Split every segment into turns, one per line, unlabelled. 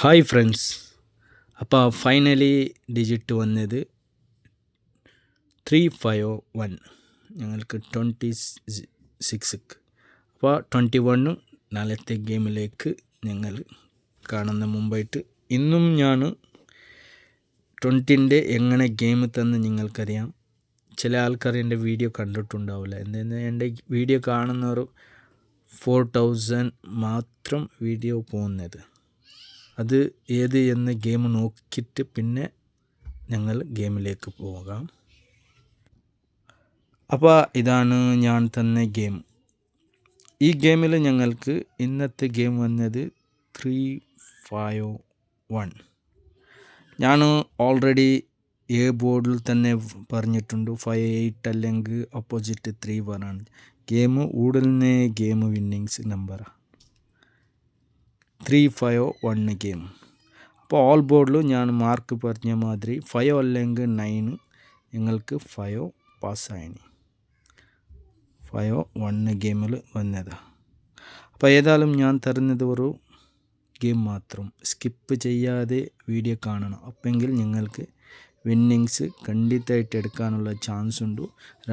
Hi friends, അപ്പോൾ finally digit വന്നത് 351. ഞങ്ങൾക്ക് 26. അപ്പോൾ 21 നാളത്തെ ഗെയിമിലേക്ക് ഞങ്ങൾ കാണുന്ന മുമ്പായിട്ട് ഇന്നും ഞാൻ 20ൻ്റെ എങ്ങനെ ഗെയിം തന്ന് നിങ്ങൾക്കറിയാം. ചില ആൾക്കാർ എൻ്റെ വീഡിയോ കണ്ടിട്ടുണ്ടാവില്ല. എന്തെന്ന് എൻ്റെ വീഡിയോ കാണുന്നവർ 4000 മാത്രം വീഡിയോ പോകുന്നത്. അത് ഏത് എന്ന് ഗെയിം നോക്കിയിട്ട് പിന്നെ ഞങ്ങൾ ഗെയിമിലേക്ക് പോകാം. അപ്പോൾ ഇതാണ് ഞാൻ തന്ന ഗെയിം. ഈ ഗെയിമിൽ ഞങ്ങൾക്ക് ഇന്നത്തെ ഗെയിം വന്നത് 351. ഞാൻ ഓൾറെഡി ബോർഡിൽ തന്നെ പറഞ്ഞിട്ടുണ്ട് 58 അല്ലെങ്കിൽ ഓപ്പോസിറ്റ് 3 വരാണ്. ഗെയിം ഉടനെ ഗെയിം വിന്നിങ്സ് നമ്പറാണ് 351 ഗെയിം. അപ്പോൾ ഓൾ ബോർഡിൽ ഞാൻ മാർക്ക് പറഞ്ഞ മാതിരി 5 അല്ലെങ്കിൽ 9 ഞങ്ങൾക്ക് 5 പാസ്സായിനി. 51 ഗെയിമിൽ വന്നതാണ്. അപ്പോൾ ഏതായാലും ഞാൻ തരുന്നത് ഒരു ഗെയിം മാത്രം, സ്കിപ്പ് ചെയ്യാതെ വീഡിയോ കാണണം. അപ്പെങ്കിൽ നിങ്ങൾക്ക് വിന്നിങ്സ് കണ്ടിത്തായിട്ട് എടുക്കാനുള്ള ചാൻസ് ഉണ്ട്.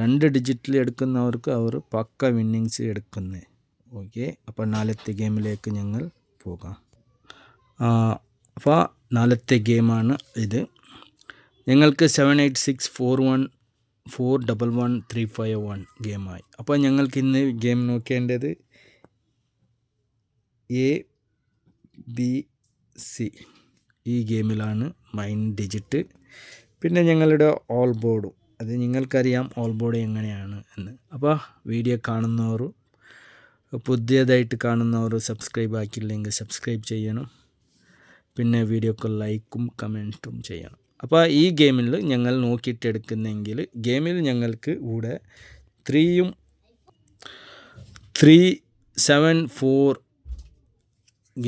2 ഡിജിറ്റിൽ എടുക്കുന്നവർക്ക് അവർ പക്ക വിന്നിങ്സ് എടുക്കുന്നത്. ഓക്കെ, അപ്പോൾ നാളത്തെ ഗെയിമിലേക്ക് ഞങ്ങൾ പോകാം. അപ്പോൾ നാളത്തെ ഗെയിമാണ് ഇത്. ഞങ്ങൾക്ക് 78641411351 ഗെയിമായി. അപ്പോൾ ഞങ്ങൾക്ക് ഇന്ന് ഗെയിം നോക്കേണ്ടത് ABC ഈ ഗെയിമിലാണ് മെയിൻ ഡിജിറ്റ്. പിന്നെ ഞങ്ങളുടെ ഓൾ ബോർഡും, അത് നിങ്ങൾക്കറിയാം ഓൾ ബോർഡ് എങ്ങനെയാണ് എന്ന്. അപ്പോൾ വീഡിയോ കാണുന്നവർ, പുതിയതായിട്ട് കാണുന്നവർ സബ്സ്ക്രൈബ് ആക്കിയില്ലെങ്കിൽ സബ്സ്ക്രൈബ് ചെയ്യണം. പിന്നെ വീഡിയോക്ക് ലൈക്കും കമൻറ്റും ചെയ്യണം. അപ്പോൾ ഈ ഗെയിമിൽ ഞങ്ങൾ നോക്കിയിട്ടെടുക്കുന്നെങ്കിൽ ഗെയിമിൽ ഞങ്ങൾക്ക് ഇവിടെ 374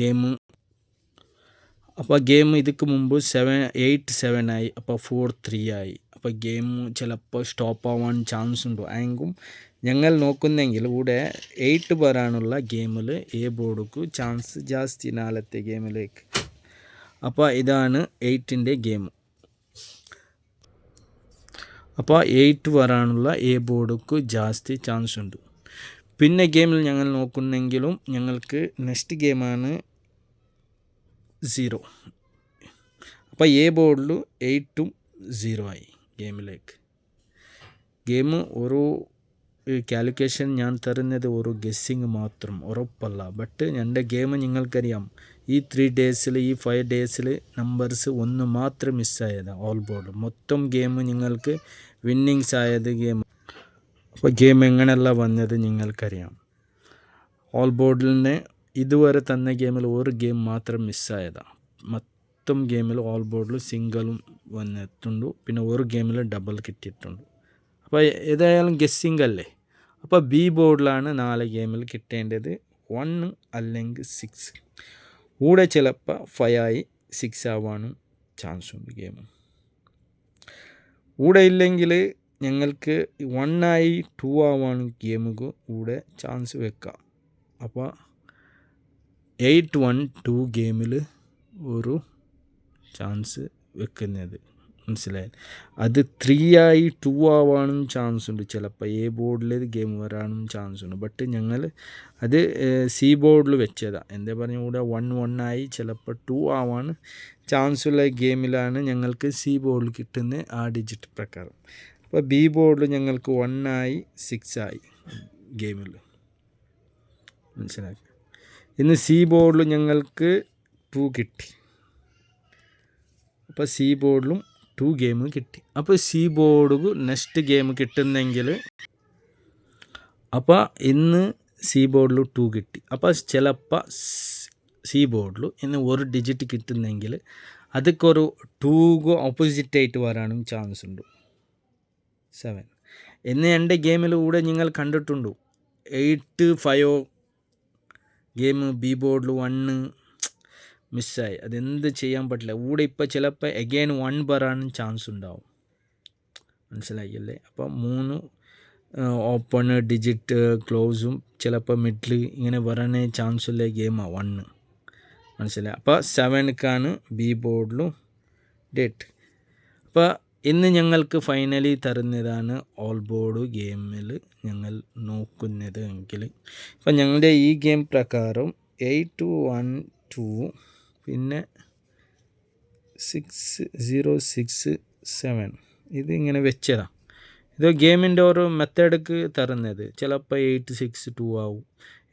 ഗെയിം. അപ്പോൾ ഗെയിം ഇതിക്ക് മുമ്പ് 87 ആയി, അപ്പോൾ 43 ആയി. അപ്പോൾ ഗെയിം ചിലപ്പോൾ സ്റ്റോപ്പ് ആവാൻ ചാൻസ് ഉണ്ട്. ആയെങ്കിലും ഞങ്ങൾ നോക്കുന്നെങ്കിൽ ഇവിടെ 8 വരാനുള്ള ഗെയിമിൽ ബോർഡുക്ക് ചാൻസ് ജാസ്തി നാളത്തെ ഗെയിമിലേക്ക്. അപ്പോൾ ഇതാണ് 8ൻ്റെ ഗെയിം. അപ്പോൾ 8 വരാനുള്ള ബോർഡുക്ക് ജാസ്തി ചാൻസ് ഉണ്ട്. പിന്നെ ഗെയിമിൽ ഞങ്ങൾ നോക്കുന്നെങ്കിലും ഞങ്ങൾക്ക് നെക്സ്റ്റ് ഗെയിമാണ് 0. അപ്പോൾ ബോർഡിൽ 8ഉം 0 ആയി ഗെയിമിലേക്ക്. ഗെയിം ഒരു കാൽക്കുലേഷൻ ഞാൻ തരുന്നത് ഒരു ഗെസ്സിങ് മാത്രം, ഉറപ്പല്ല. ബട്ട് എൻ്റെ ഗെയിം നിങ്ങൾക്കറിയാം, ഈ 3 ഡേയ്സിൽ ഈ 5 ഡേയ്സിൽ നമ്പേഴ്സ് ഒന്ന് മാത്രം മിസ്സായതാണ് ഓൾ ബോർഡ്. മൊത്തം ഗെയിം നിങ്ങൾക്ക് വിന്നിങ്സ് ആയത് ഗെയിം. അപ്പോൾ ഗെയിം എങ്ങനെയല്ല വന്നത് നിങ്ങൾക്കറിയാം. ഓൾ ബോർഡിൽ ഇതുവരെ തന്ന ഗെയിമിൽ ഒരു ഗെയിം മാത്രം മിസ്സായതാണ്. മൊത്തം ഗെയിമിൽ ഓൾ ബോർഡിൽ സിംഗിളും വന്നിട്ടുണ്ട്. പിന്നെ ഒരു ഗെയിമിൽ ഡബിൾ കിട്ടിയിട്ടുണ്ട്. അപ്പോൾ ഏതായാലും ഗെസ്സിങ് അല്ലേ. അപ്പോൾ ബി ബോർഡിലാണ് 4 ഗെയിമിൽ കിട്ടേണ്ടത്. 1 അല്ലെങ്കിൽ 6. കൂടെ ചിലപ്പോൾ 5 ആയി 6 ആവാനും ചാൻസ് ഉണ്ട് ഗെയിം. കൂടെ ഇല്ലെങ്കിൽ ഞങ്ങൾക്ക് 1 ആയി 2 ആവാനും ഗെയിമുക്ക് കൂടെ ചാൻസ് വെക്കാം. അപ്പോൾ 812 ഗെയിമിൽ ഒരു ചാൻസ് വെക്കുന്നത് മനസ്സിലായി. അത് 3 ആയി 2 ആവാനും ചാൻസ് ഉണ്ട്. ചിലപ്പോൾ ബോർഡിൽ ഗെയിം വരാനും ചാൻസ് ഉണ്ട്. ബട്ട് ഞങ്ങൾ അത് സി ബോർഡിൽ വെച്ചതാണ്. എന്താ പറഞ്ഞാൽ ഇവിടെ 1 ആയി ചിലപ്പോൾ 2 ആവാൻ ചാൻസ് ഉള്ള ഗെയിമിലാണ് ഞങ്ങൾക്ക് സി ബോർഡിൽ കിട്ടുന്ന ആ ഡിജിറ്റ് പ്രകാരം. അപ്പോൾ ബി ബോർഡിൽ ഞങ്ങൾക്ക് 1 ആയി 6 ആയി ഗെയിമിൽ മനസ്സിലാക്കി. ഇന്ന് സി ബോർഡിൽ ഞങ്ങൾക്ക് 2 കിട്ടി. അപ്പോൾ സി ബോർഡിലും 2 ഗെയിം കിട്ടി. അപ്പോൾ സി ബോർഡ് നെക്സ്റ്റ് ഗെയിം കിട്ടുന്നെങ്കിൽ, അപ്പോൾ ഇന്ന് സി ബോർഡിൽ 2 കിട്ടി. അപ്പോൾ ചിലപ്പോൾ സി ബോർഡിൽ ഇന്ന് ഒരു ഡിജിറ്റ് കിട്ടുന്നെങ്കിൽ അതൊക്കൊരു 2 ഓപ്പോസിറ്റായിട്ട് വരാനും ചാൻസ് ഉണ്ട്. 7 എന്ന് എൻ്റെ ഗെയിമിലൂടെ നിങ്ങൾ കണ്ടിട്ടുണ്ട്. 8-5 ഗെയിം ബി ബോർഡിൽ 1 മിസ്സായി. അതെന്ത് ചെയ്യാൻ പറ്റില്ല. ഇവിടെ ഇപ്പോൾ ചിലപ്പോൾ അഗെയിൻ 1 വരാനും ചാൻസ് ഉണ്ടാവും. മനസ്സിലായില്ലേ. അപ്പോൾ 3 ഓപ്പൺ ഡിജിറ്റ് ക്ലോസും ചിലപ്പോൾ മിഡിൽ ഇങ്ങനെ വരാനേ ചാൻസ് ഉള്ള ഗെയിമാണ് 1. മനസ്സിലായി. അപ്പോൾ 7ക്കാണ് ബി ബോർഡിലും ഡേറ്റ്. അപ്പോൾ ഇന്ന് ഞങ്ങൾക്ക് ഫൈനലി തരുന്നതാണ് ഓൾ ബോർഡ് ഗെയിമിൽ ഞങ്ങൾ നോക്കുന്നത് എങ്കിൽ, ഇപ്പം ഞങ്ങളുടെ ഈ ഗെയിം പ്രകാരം 812 പിന്നെ 6067 ഇത് ഇങ്ങനെ വെച്ചതാണ്. ഇത് ഗെയിമിൻ്റെ ഒരു മെത്തേഡ്ക്ക് തരുന്നത്. ചിലപ്പോൾ 862 ആവും,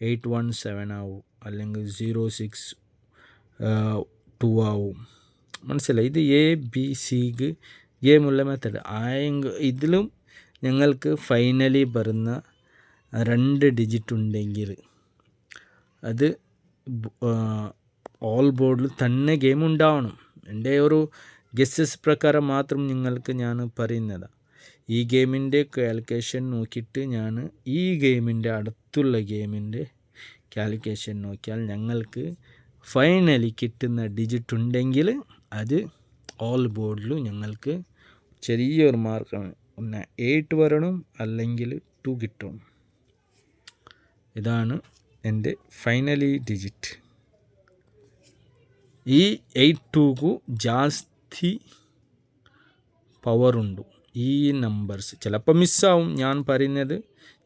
817 ആവും, അല്ലെങ്കിൽ 062 ആവും. മനസ്സിലായി. ഇത് ABC ഗെയിമുള്ള മെത്തേഡ് ഇതിലും ഞങ്ങൾക്ക് ഫൈനലി വരുന്ന 2 ഡിജിറ്റ് ഉണ്ടെങ്കിൽ അത് ഓൾ ബോർഡിൽ തന്നെ ഗെയിം ഉണ്ടാവണം. എൻ്റെ ഒരു ഗസ്സസ് പ്രകാരം മാത്രം നിങ്ങൾക്ക് ഞാൻ പറയുന്നതാണ്. ഈ ഗെയിമിൻ്റെ കാൽക്കുലേഷൻ നോക്കിയിട്ട് ഞാൻ ഈ ഗെയിമിൻ്റെ അടുത്തുള്ള ഗെയിമിൻ്റെ കാൽക്കുലേഷൻ നോക്കിയാൽ ഞങ്ങൾക്ക് ഫൈനലി കിട്ടുന്ന ഡിജിറ്റ് ഉണ്ടെങ്കിൽ അത് ഓൾ ബോർഡിൽ ഞങ്ങൾക്ക് ചെറിയൊരു മാർക്കാണ്. ഒന്ന് 8 വരണം, അല്ലെങ്കിൽ 2 കിട്ടണം. ഇതാണ് എൻ്റെ ഫൈനലി ഡിജിറ്റ്. ഈ 82కు ಜಾಸ್ತಿ പവറുണ്ട്. ഈ നമ്പേഴ്സ് ചിലപ്പോൾ മിസ്സാവും, ഞാൻ പറയുന്നത്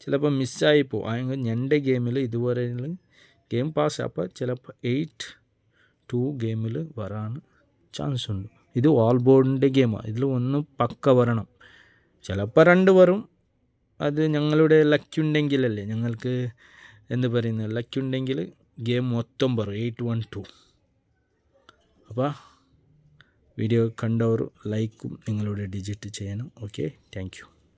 ചിലപ്പോൾ മിസ്സായിപ്പോൾ. ആയെങ്കിൽ എൻ്റെ ഗെയിമിൽ ഇതുവരെ ഗെയിം പാസ്. അപ്പോൾ ചിലപ്പോൾ 82 ഗെയിമിൽ വരാൻ ചാൻസ് ഉണ്ട്. ഇത് ഓൾ ബോർഡിൻ്റെ ഗെയിമാണ്. ഇതിൽ ഒന്ന് പക്ക വരണം. ചിലപ്പോൾ 2 വരും. അത് ഞങ്ങളുടെ ലക്ക് ഉണ്ടെങ്കിലല്ലേ, ഞങ്ങൾക്ക് എന്ത് പറയുന്നത്, ലക്ക് ഉണ്ടെങ്കിൽ ഗെയിം മൊത്തം വരും 812. അപ്പോൾ വീഡിയോ കണ്ടവർ ലൈക്കും നിങ്ങളുടെ ഡിജിറ്റ് ചെയ്യണം. Okay, thank you.